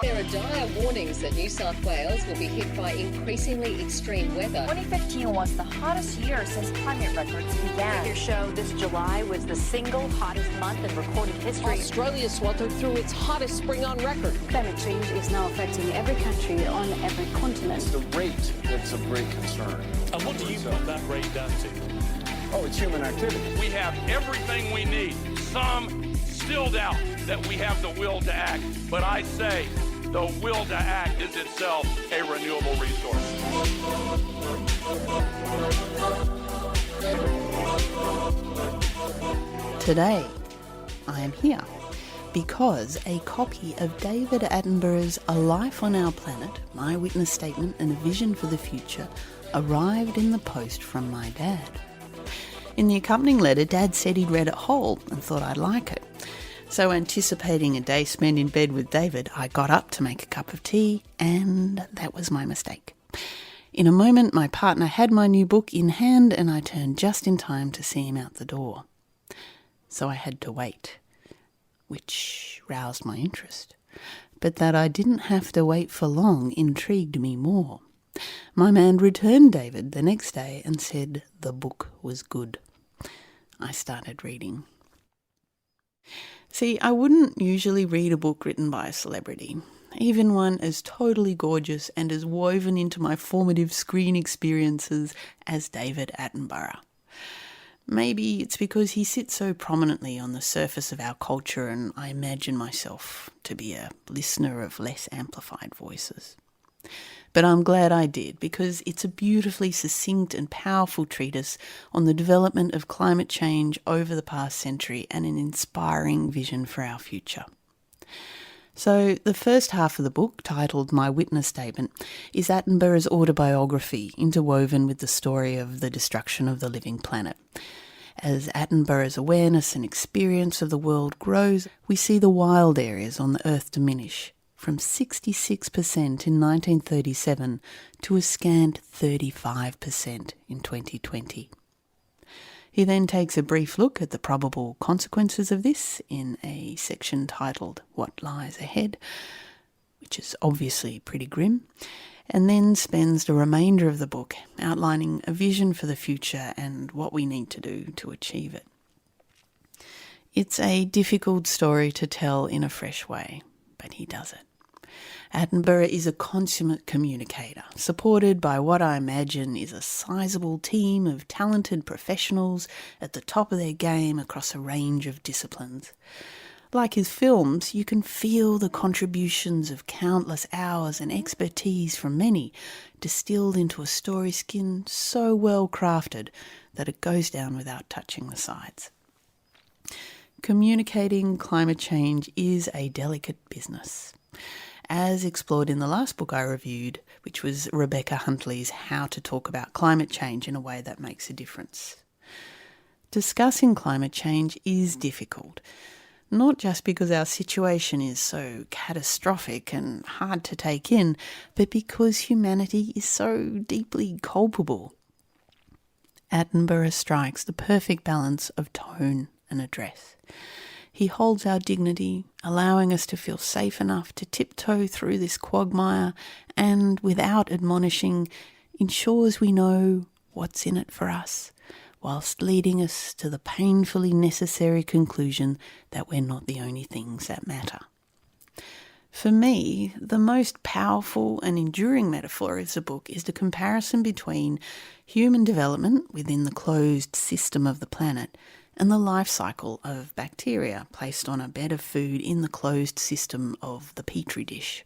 There are dire warnings that New South Wales will be hit by increasingly extreme weather. 2015 was the hottest year since climate records began. Figures show this July was the single hottest month in recorded history. Australia sweltered through its hottest spring on record. Climate change is now affecting every country on every continent. It's the rate that's of great concern. And what do you put that rate down to? Oh, it's human activity. We have everything we need. Some still doubt that we have the will to act, but I say the will to act is itself a renewable resource. Today, I am here because a copy of David Attenborough's A Life on Our Planet, My Witness Statement and a Vision for the Future arrived in the post from my dad. In the accompanying letter, Dad said he'd read it whole and thought I'd like it. So, anticipating a day spent in bed with David, I got up to make a cup of tea, and that was my mistake. In a moment, my partner had my new book in hand, and I turned just in time to see him out the door. So I had to wait, which roused my interest. But that I didn't have to wait for long intrigued me more. My man returned David the next day and said the book was good. I started reading. See, I wouldn't usually read a book written by a celebrity, even one as totally gorgeous and as woven into my formative screen experiences as David Attenborough. Maybe it's because he sits so prominently on the surface of our culture and I imagine myself to be a listener of less amplified voices. But I'm glad I did, because it's a beautifully succinct and powerful treatise on the development of climate change over the past century and an inspiring vision for our future. So the first half of the book, titled My Witness Statement, is Attenborough's autobiography interwoven with the story of the destruction of the living planet. As Attenborough's awareness and experience of the world grows, we see the wild areas on the Earth diminish, from 66% in 1937 to a scant 35% in 2020. He then takes a brief look at the probable consequences of this in a section titled What Lies Ahead, which is obviously pretty grim, and then spends the remainder of the book outlining a vision for the future and what we need to do to achieve it. It's a difficult story to tell in a fresh way, but he does it. Attenborough is a consummate communicator, supported by what I imagine is a sizable team of talented professionals at the top of their game across a range of disciplines. Like his films, you can feel the contributions of countless hours and expertise from many, distilled into a story skin so well crafted that it goes down without touching the sides. Communicating climate change is a delicate business, as explored in the last book I reviewed, which was Rebecca Huntley's How to Talk About Climate Change in a Way That Makes a Difference. Discussing climate change is difficult, not just because our situation is so catastrophic and hard to take in, but because humanity is so deeply culpable. Attenborough strikes the perfect balance of tone and address. He holds our dignity, allowing us to feel safe enough to tiptoe through this quagmire and, without admonishing, ensures we know what's in it for us, whilst leading us to the painfully necessary conclusion that we're not the only things that matter. For me, the most powerful and enduring metaphor of the book is the comparison between human development within the closed system of the planet and the life cycle of bacteria placed on a bed of food in the closed system of the petri dish.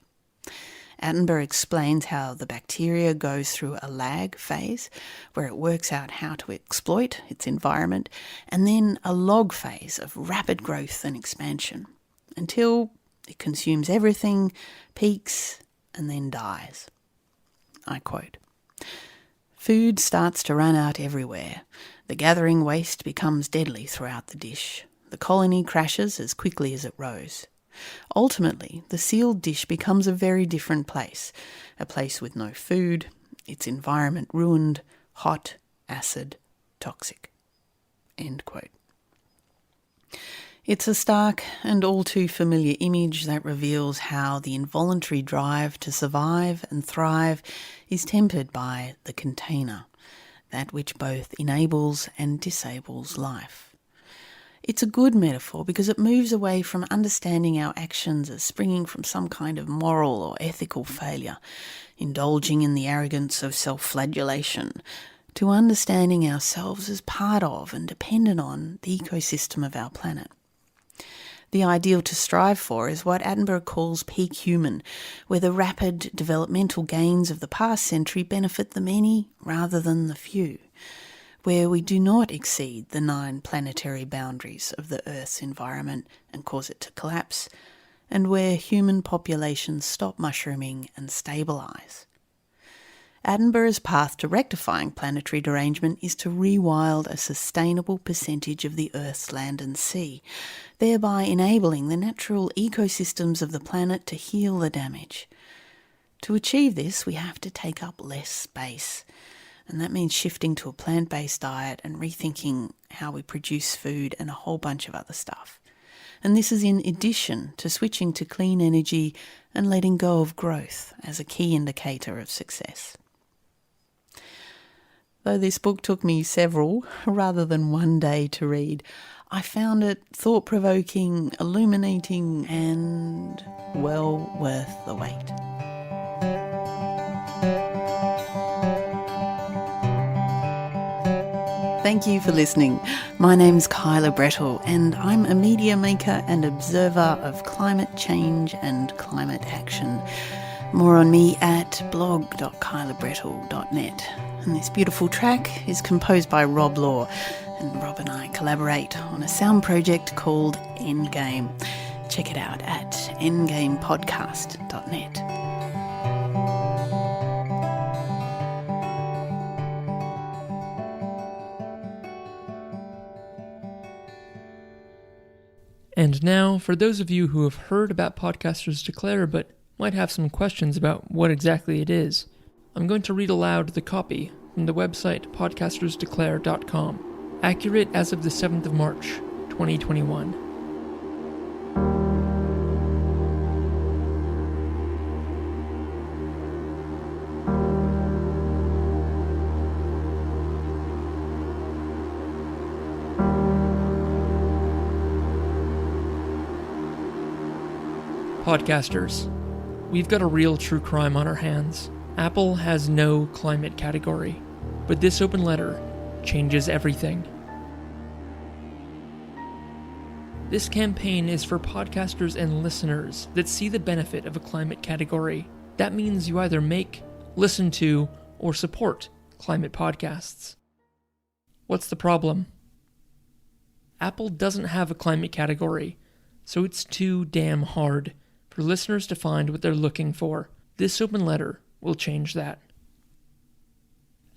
Attenborough explains how the bacteria goes through a lag phase where it works out how to exploit its environment, and then a log phase of rapid growth and expansion until it consumes everything, peaks, and then dies. I quote, "Food starts to run out everywhere. The gathering waste becomes deadly throughout the dish. The colony crashes as quickly as it rose. Ultimately, the sealed dish becomes a very different place, a place with no food, its environment ruined, hot, acid, toxic." End quote. It's a stark and all too familiar image that reveals how the involuntary drive to survive and thrive is tempered by the container, that which both enables and disables life. It's a good metaphor because it moves away from understanding our actions as springing from some kind of moral or ethical failure, indulging in the arrogance of self-flagellation, to understanding ourselves as part of and dependent on the ecosystem of our planet. The ideal to strive for is what Attenborough calls peak human, where the rapid developmental gains of the past century benefit the many rather than the few, where we do not exceed the 9 planetary boundaries of the Earth's environment and cause it to collapse, and where human populations stop mushrooming and stabilise. Attenborough's path to rectifying planetary derangement is to rewild a sustainable percentage of the Earth's land and sea, thereby enabling the natural ecosystems of the planet to heal the damage. To achieve this, we have to take up less space, and that means shifting to a plant-based diet and rethinking how we produce food and a whole bunch of other stuff. And this is in addition to switching to clean energy and letting go of growth as a key indicator of success. Though this book took me several, rather than one day to read, I found it thought-provoking, illuminating, and well worth the wait. Thank you for listening. My name's Kyla Brettle, and I'm a media maker and observer of climate change and climate action. More on me at blog.kylabrettle.net. And this beautiful track is composed by Rob Law, and Rob and I collaborate on a sound project called Endgame. Check it out at endgamepodcast.net. And now, for those of you who have heard about Podcasters Declare but might have some questions about what exactly it is, I'm going to read aloud the copy from the website podcastersdeclare.com, accurate as of the 7th of March, 2021. Podcasters, we've got a real true crime on our hands. Apple has no climate category, but this open letter changes everything. This campaign is for podcasters and listeners that see the benefit of a climate category. That means you either make, listen to, or support climate podcasts. What's the problem? Apple doesn't have a climate category, so it's too damn hard for listeners to find what they're looking for. This open letter will change that.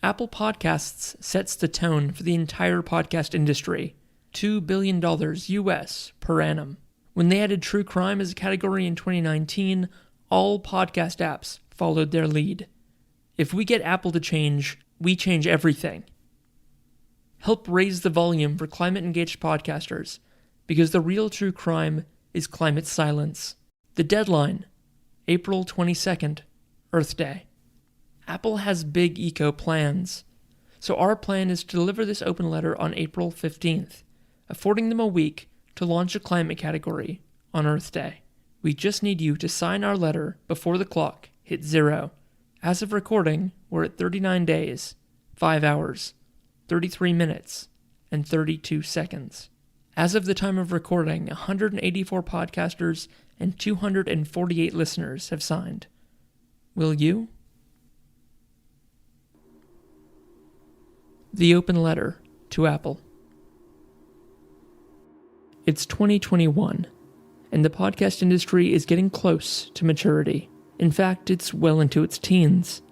Apple Podcasts sets the tone for the entire podcast industry, $2 billion US per annum. When they added true crime as a category in 2019, all podcast apps followed their lead. If we get Apple to change, we change everything. Help raise the volume for climate-engaged podcasters, because the real true crime is climate silence. The deadline, April 22nd, Earth Day. Apple has big eco plans, so our plan is to deliver this open letter on April 15th, affording them a week to launch a climate category on Earth Day. We just need you to sign our letter before the clock hits 0. As of recording, we're at 39 days, 5 hours, 33 minutes, and 32 seconds. As of the time of recording, 184 podcasters and 248 listeners have signed. Will you? The open letter to Apple. It's 2021, and the podcast industry is getting close to maturity. In fact, it's well into its teens.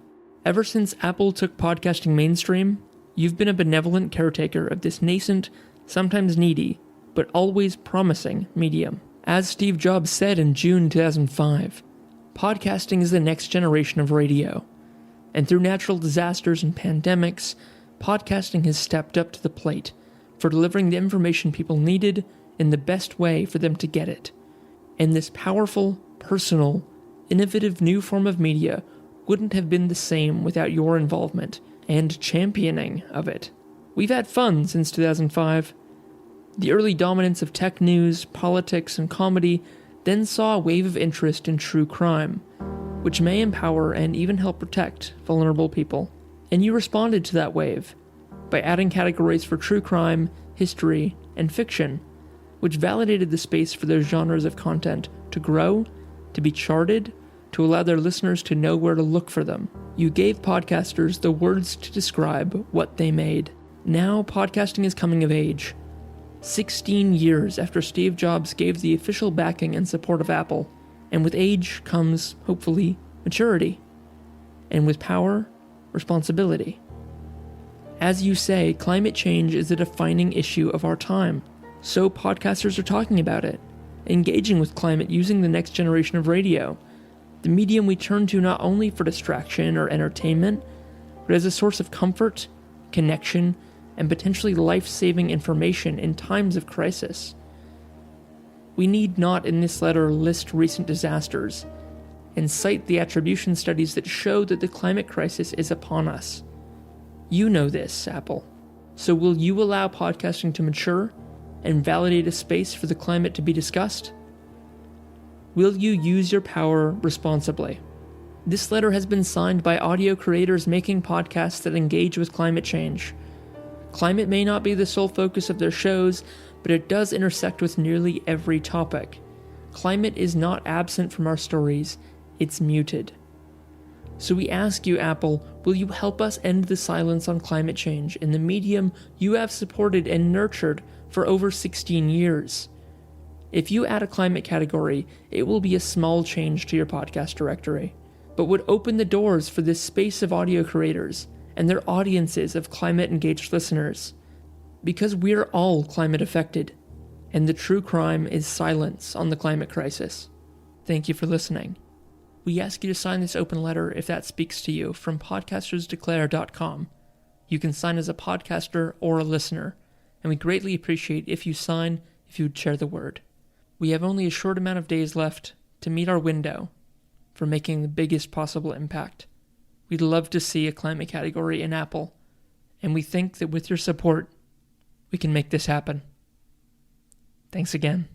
Ever since Apple took podcasting mainstream, you've been a benevolent caretaker of this nascent, sometimes needy, but always promising medium. As Steve Jobs said in June 2005, podcasting is the next generation of radio, and through natural disasters and pandemics, podcasting has stepped up to the plate for delivering the information people needed in the best way for them to get it. And this powerful, personal, innovative new form of media wouldn't have been the same without your involvement and championing of it. We've had fun since 2005. The early dominance of tech news, politics, and comedy then saw a wave of interest in true crime, which may empower and even help protect vulnerable people. And you responded to that wave by adding categories for true crime, history, and fiction, which validated the space for those genres of content to grow, to be charted, to allow their listeners to know where to look for them. You gave podcasters the words to describe what they made. Now podcasting is coming of age. 16 years after Steve Jobs gave the official backing and support of Apple. And with age comes, hopefully, maturity. And with power, responsibility. As you say, climate change is a defining issue of our time. So podcasters are talking about it, engaging with climate using the next generation of radio, the medium we turn to not only for distraction or entertainment, but as a source of comfort, connection, and potentially life-saving information in times of crisis. We need not in this letter list recent disasters and cite the attribution studies that show that the climate crisis is upon us. You know this, Apple. So will you allow podcasting to mature and validate a space for the climate to be discussed? Will you use your power responsibly? This letter has been signed by audio creators making podcasts that engage with climate change. Climate may not be the sole focus of their shows, but it does intersect with nearly every topic. Climate is not absent from our stories, it's muted. So we ask you, Apple, will you help us end the silence on climate change in the medium you have supported and nurtured for over 16 years? If you add a climate category, it will be a small change to your podcast directory, but would open the doors for this space of audio creators and their audiences of climate-engaged listeners. Because we're all climate affected, and the true crime is silence on the climate crisis. Thank you for listening. We ask you to sign this open letter if that speaks to you from podcastersdeclare.com. You can sign as a podcaster or a listener, and we greatly appreciate if you sign, if you'd share the word. We have only a short amount of days left to meet our window for making the biggest possible impact. We'd love to see a climate category in Apple, and we think that with your support, we can make this happen. Thanks again.